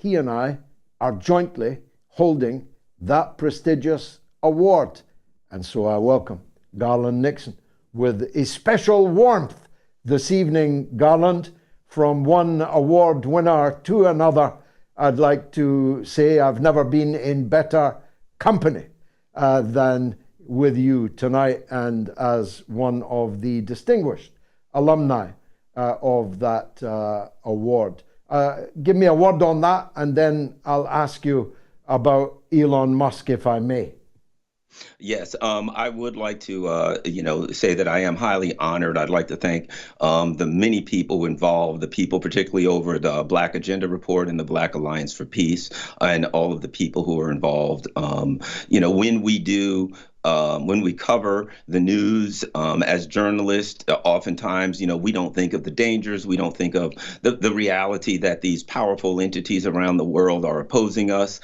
he and I are jointly holding that prestigious award. And so I welcome Garland Nixon with a special warmth this evening. Garland, from one award winner to another, I'd like to say I've never been in better company than with you tonight, and as one of the distinguished alumni of that award. Give me a word on that, and then I'll ask you about Elon Musk, if I may. Yes, I would like to, say that I am highly honored. I'd like to thank the many people involved, the people particularly over the Black Agenda Report and the Black Alliance for Peace, and all of the people who are involved. When we cover the news as journalists, oftentimes, we don't think of the dangers. We don't think of the reality that these powerful entities around the world are opposing us.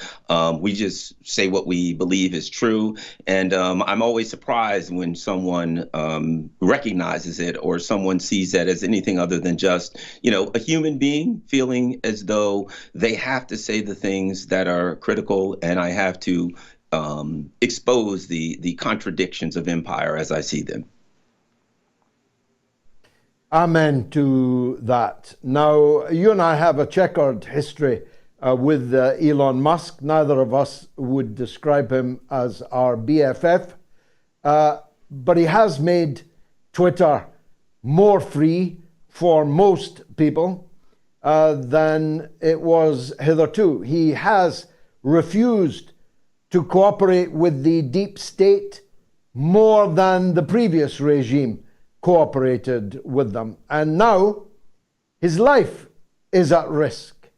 We just say what we believe is true. And I'm always surprised when someone recognizes it or someone sees that as anything other than just, a human being feeling as though they have to say the things that are critical, and I have to expose the contradictions of empire as I see them. Amen to that. Now, you and I have a checkered history with Elon Musk. Neither of us would describe him as our BFF, but he has made Twitter more free for most people than it was hitherto. He has refused to cooperate with the deep state more than the previous regime cooperated with them. And now his life is at risk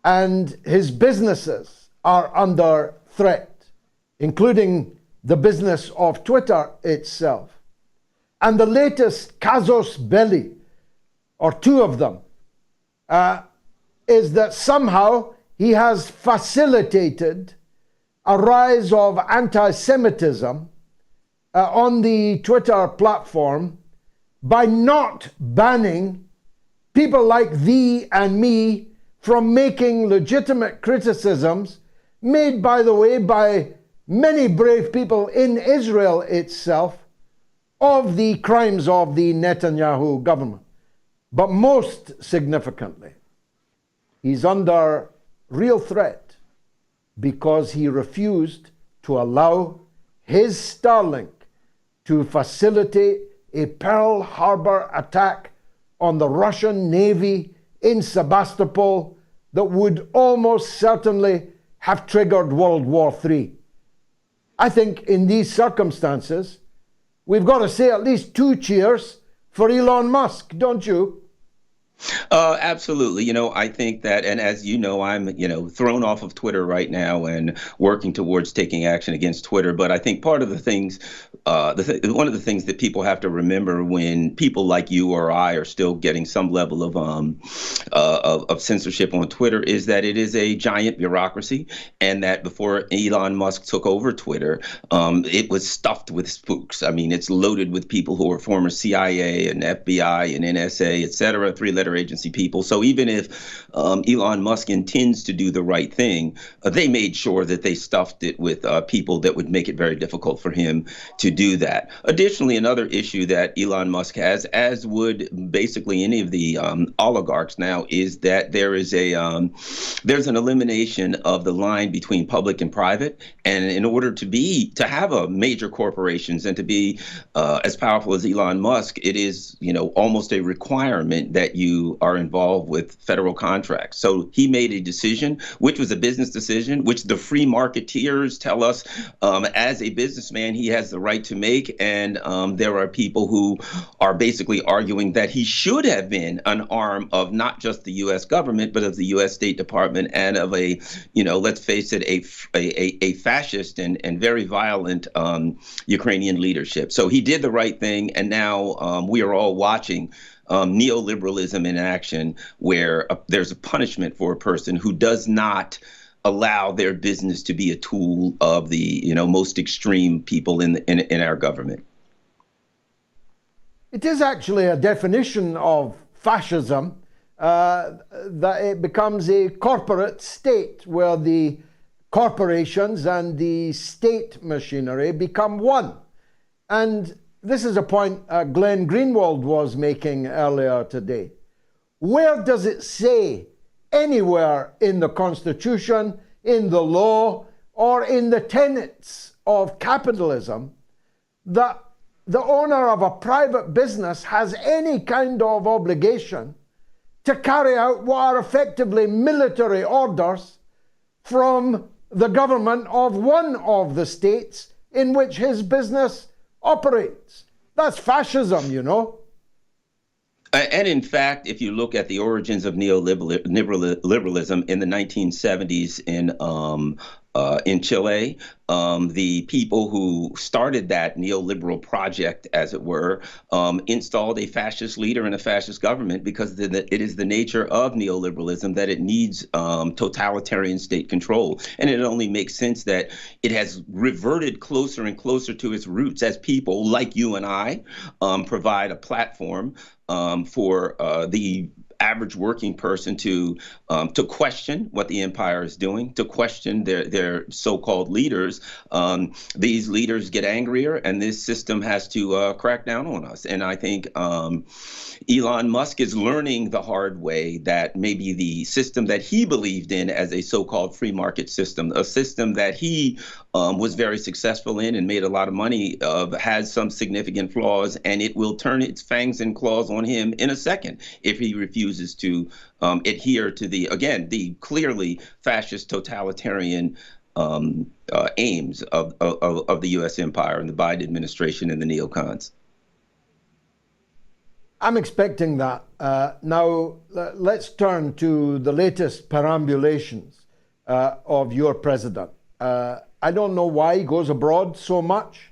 and his businesses are under threat, including the business of Twitter itself. And the latest casus belli, or two of them, is that somehow he has facilitated a rise of anti-Semitism on the Twitter platform by not banning people like thee and me from making legitimate criticisms made, by the way, by many brave people in Israel itself of the crimes of the Netanyahu government. But most significantly, he's under real threat because he refused to allow his Starlink to facilitate a Pearl Harbor attack on the Russian Navy in Sebastopol that would almost certainly have triggered World War III. I think in these circumstances, we've got to say at least two cheers for Elon Musk, don't you? Absolutely. I think that, and as you know, I'm, thrown off of Twitter right now and working towards taking action against Twitter. But I think part of the things, one of the things that people have to remember when people like you or I are still getting some level of censorship on Twitter is that it is a giant bureaucracy, and that before Elon Musk took over Twitter, it was stuffed with spooks. I mean, it's loaded with people who are former CIA and FBI and NSA, et cetera, three-letter agency people. So even if Elon Musk intends to do the right thing, they made sure that they stuffed it with people that would make it very difficult for him to do that. Additionally, another issue that Elon Musk has, as would basically any of the oligarchs now, is that there's an elimination of the line between public and private. And in order to have a major corporations and to be as powerful as Elon Musk, it is almost a requirement that you are involved with federal contracts. So he made a decision, which was a business decision, which the free marketeers tell us as a businessman he has the right to make. And there are people who are basically arguing that he should have been an arm of not just the U.S. government, but of the U.S. State Department and of a, let's face it, a fascist and very violent Ukrainian leadership. So he did the right thing. And now we are all watching neoliberalism in action, where there's a punishment for a person who does not allow their business to be a tool of the most extreme people in our government. It is actually a definition of fascism that it becomes a corporate state where the corporations and the state machinery become one. And this is a point Glenn Greenwald was making earlier today. Where does it say anywhere in the Constitution, in the law, or in the tenets of capitalism that the owner of a private business has any kind of obligation to carry out what are effectively military orders from the government of one of the states in which his business operates? That's fascism, you know. And in fact, if you look at the origins of neoliberalism in the 1970s in Chile, the people who started that neoliberal project, as it were, installed a fascist leader and a fascist government because it is the nature of neoliberalism that it needs totalitarian state control. And it only makes sense that it has reverted closer and closer to its roots as people like you and I provide a platform for the average working person to question what the empire is doing, to question their so-called leaders. These leaders get angrier, and this system has to crack down on us. And I think Elon Musk is learning the hard way that maybe the system that he believed in as a so-called free market system, a system that he was very successful in and made a lot of money of, has some significant flaws, and it will turn its fangs and claws on him in a second if he refuses to adhere to the clearly fascist totalitarian aims of the U.S. empire and the Biden administration and the neocons. I'm expecting that. Now, let's turn to the latest perambulations of your president. I don't know why he goes abroad so much.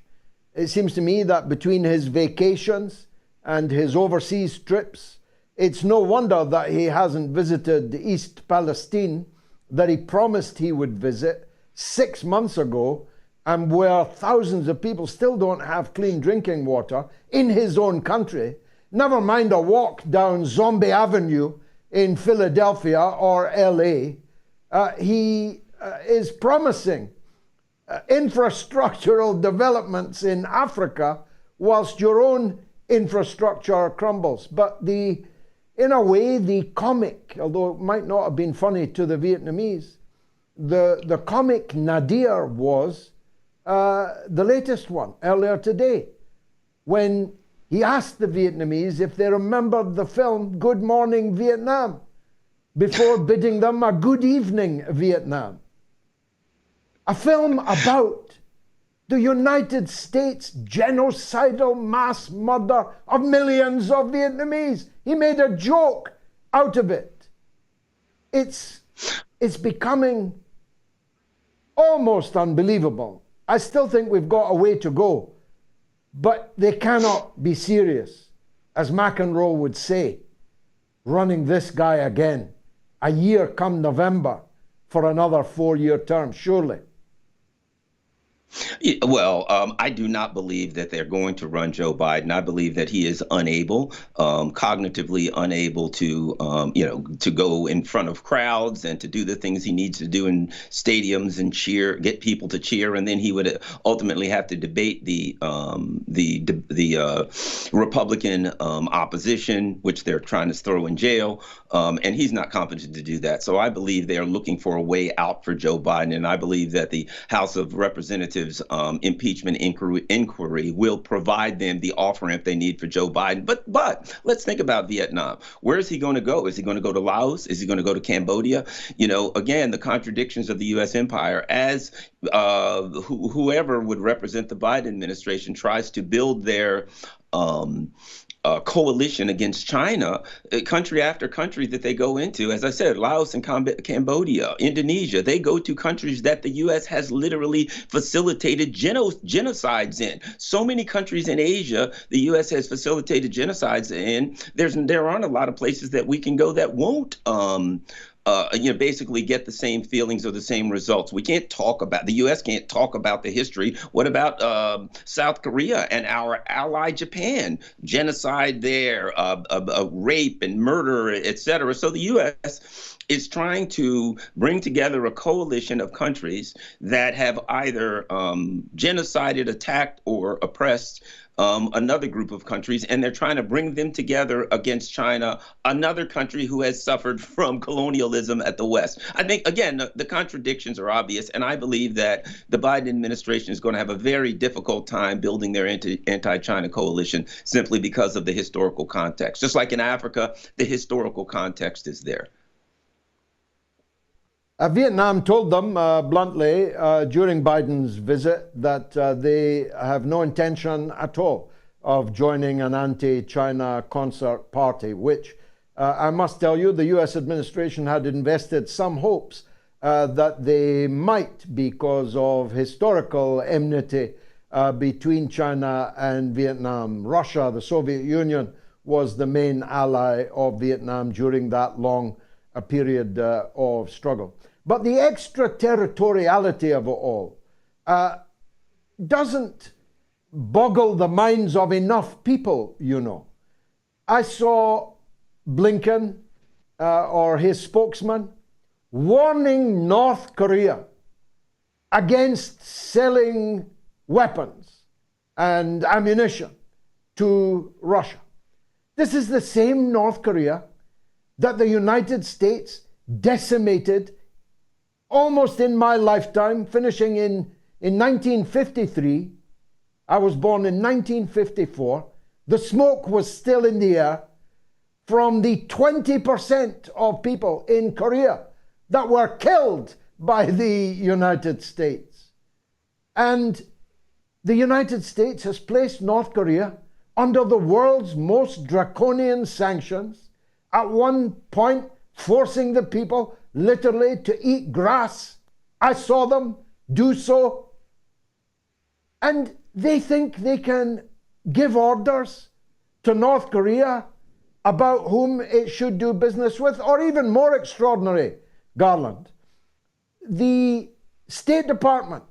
It seems to me that between his vacations and his overseas trips, it's no wonder that he hasn't visited East Palestine that he promised he would visit 6 months ago, and where thousands of people still don't have clean drinking water in his own country. Never mind a walk down Zombie Avenue in Philadelphia or LA. He is promising infrastructural developments in Africa whilst your own infrastructure crumbles. But in a way, the comic, although it might not have been funny to the Vietnamese, the comic nadir was the latest one earlier today, when he asked the Vietnamese if they remembered the film Good Morning Vietnam before bidding them a good evening Vietnam. A film about the United States genocidal mass murder of millions of Vietnamese. He made a joke out of it. It's becoming almost unbelievable. I still think we've got a way to go, but they cannot be serious, as McEnroe would say, running this guy again, a year come November, for another 4-year term, surely. Well, I do not believe that they're going to run Joe Biden. I believe that he is unable, cognitively unable to, to go in front of crowds and to do the things he needs to do in stadiums and get people to cheer. And then he would ultimately have to debate the Republican opposition, which they're trying to throw in jail. And he's not competent to do that. So I believe they are looking for a way out for Joe Biden. And I believe that the House of Representatives impeachment inquiry will provide them the off-ramp they need for Joe Biden. But let's think about Vietnam. Where is he going to go? Is he going to go to Laos? Is he going to go to Cambodia? Again, the contradictions of the U.S. empire as whoever would represent the Biden administration tries to build their coalition against China, country after country that they go into. As I said, Laos and Cambodia, Indonesia, they go to countries that the U.S. has literally facilitated genocides in. So many countries in Asia, the U.S. has facilitated genocides in. There aren't a lot of places that we can go that won't basically get the same feelings or the same results. We can't talk about, the U.S. can't talk about the history. What about South Korea and our ally Japan? Genocide there, rape and murder, et cetera. So the U.S. is trying to bring together a coalition of countries that have either genocided, attacked, or oppressed another group of countries, and they're trying to bring them together against China, another country who has suffered from colonialism at the West. I think, again, the contradictions are obvious, and I believe that the Biden administration is going to have a very difficult time building their anti-China coalition simply because of the historical context. Just like in Africa, the historical context is there. Vietnam told them bluntly during Biden's visit that they have no intention at all of joining an anti-China concert party, which I must tell you, the US administration had invested some hopes that they might, because of historical enmity between China and Vietnam. Russia, the Soviet Union, was the main ally of Vietnam during that long period of struggle. But the extraterritoriality of it all doesn't boggle the minds of enough people, you know. I saw Blinken or his spokesman warning North Korea against selling weapons and ammunition to Russia. This is the same North Korea that the United States decimated almost in my lifetime, finishing in 1953. I was born in 1954. The smoke was still in the air from the 20% of people in Korea that were killed by the United States. And the United States has placed North Korea under the world's most draconian sanctions, at one point forcing the people literally to eat grass. I saw them do so. And they think they can give orders to North Korea about whom it should do business with, or even more extraordinary, Garland. The State Department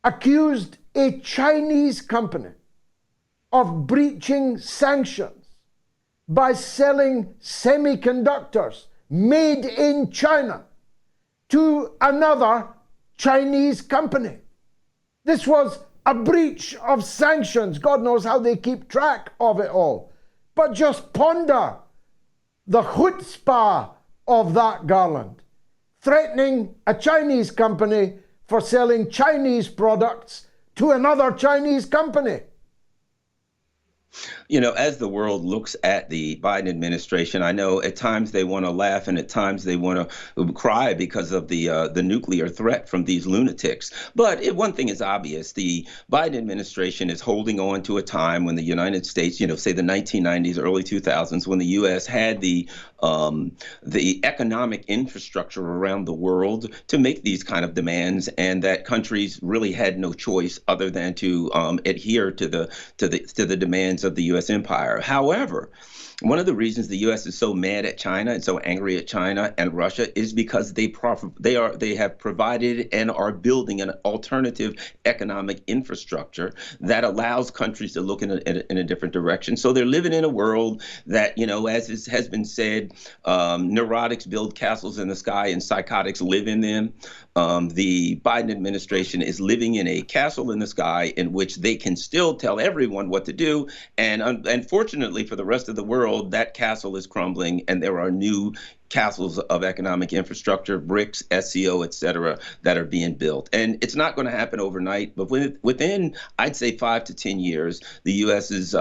accused a Chinese company of breaching sanctions by selling semiconductors made in China to another Chinese company. This was a breach of sanctions. God knows how they keep track of it all. But just ponder the chutzpah of that, Garland, threatening a Chinese company for selling Chinese products to another Chinese company. You know, as the world looks at the Biden administration, I know at times they want to laugh and at times they want to cry because of the nuclear threat from these lunatics. But one thing is obvious: the Biden administration is holding on to a time when the United States, say the 1990s, early 2000s, when the U.S. had the economic infrastructure around the world to make these kind of demands, and that countries really had no choice other than to adhere to the demands of the U.S. empire. However, one of the reasons the U.S. is so mad at China and so angry at China and Russia is because they have provided and are building an alternative economic infrastructure that allows countries to look in a different direction. So they're living in a world that, as has been said, neurotics build castles in the sky and psychotics live in them. The Biden administration is living in a castle in the sky in which they can still tell everyone what to do. And unfortunately for the rest of the world, that castle is crumbling and there are new castles of economic infrastructure, BRICS, SCO, et cetera, that are being built. And it's not going to happen overnight, but within, I'd say, 5 to 10 years, the U.S.'s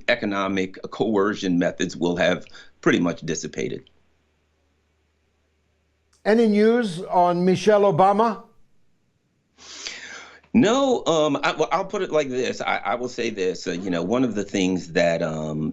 economic coercion methods will have pretty much dissipated. Any news on Michelle Obama? No, well, I'll put it like this. I will say this. One of the things that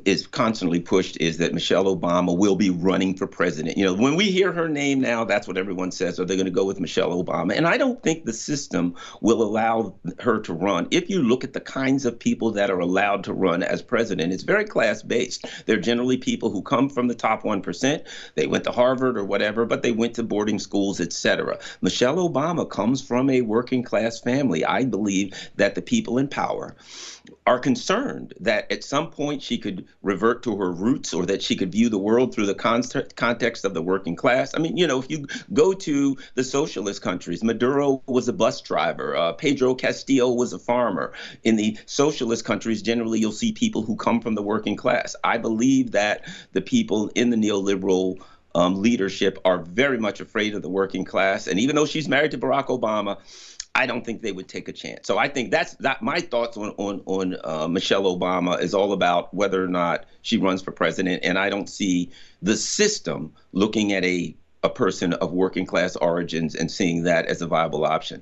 is constantly pushed is that Michelle Obama will be running for president. When we hear her name now, that's what everyone says. Are they going to go with Michelle Obama? And I don't think the system will allow her to run. If you look at the kinds of people that are allowed to run as president, it's very class-based. They're generally people who come from the top 1%. They went to Harvard or whatever, but they went to boarding schools, etc. Michelle Obama comes from a working class family. I believe that the people in power are concerned that at some point she could revert to her roots, or that she could view the world through the context of the working class. I mean, if you go to the socialist countries, Maduro was a bus driver, Pedro Castillo was a farmer. In the socialist countries, generally you'll see people who come from the working class. I believe that the people in the neoliberal leadership are very much afraid of the working class. And even though she's married to Barack Obama, I don't think they would take a chance. So I think that's my thoughts on Michelle Obama is all about whether or not she runs for president. And I don't see the system looking at a person of working class origins and seeing that as a viable option.